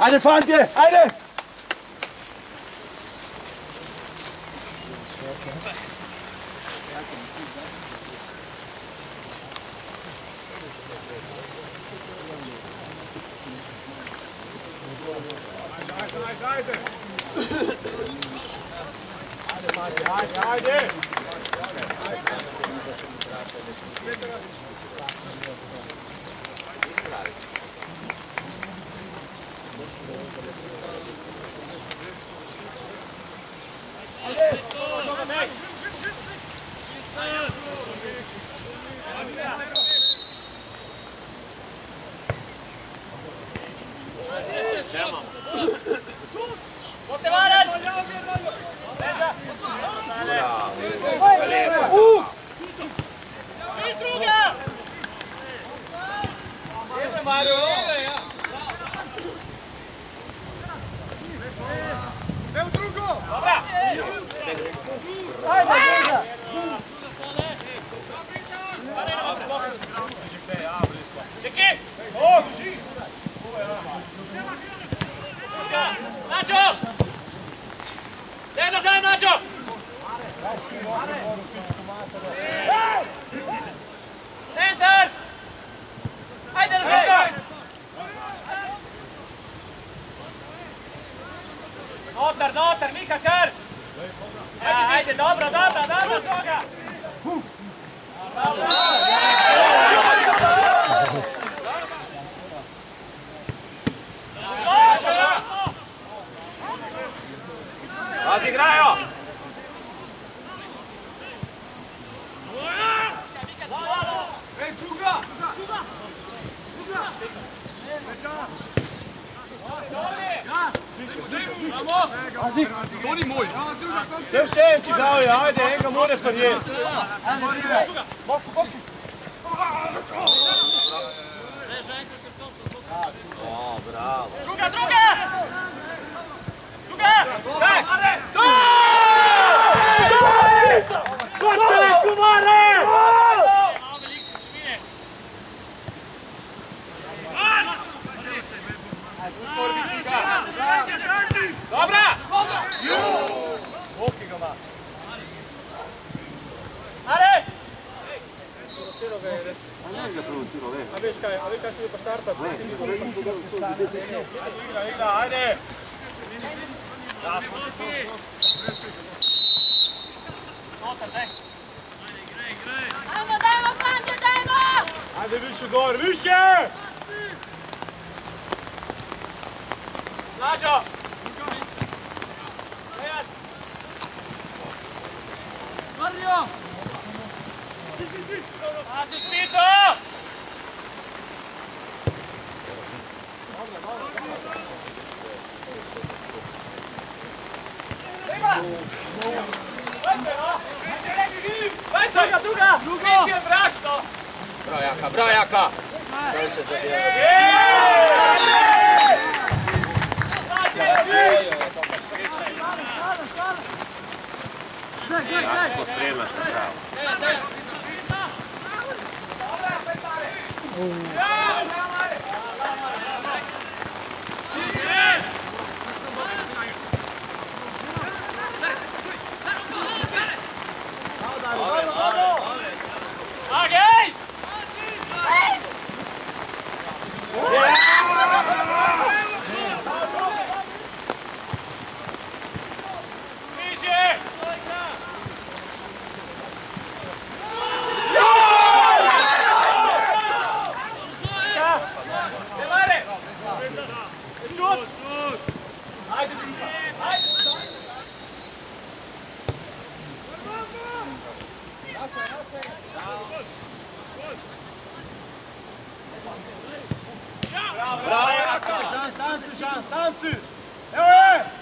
Eine fahren wir! Eine! Notar, Mika, kar! Ajde, dobro, toga! Pazi, igrajo! Ej, čuga! To ni moj! Te vštejem ti dao je, ajde, enega moraš verjeti! Bravo! Druga! Kočele, kumare! Dobra! Oki ga ima. Are! A veš kaj si bi pa štartati? Igra, ajde! Notar, daj! Dajmo, Flandje, dajmo! Ajde, više gor, više! Lađo! Mario! Pazi, Pito! Druga! Piti je brašno! Bravo, Jaka! Bravo, Jaka! Sam si! Evo je!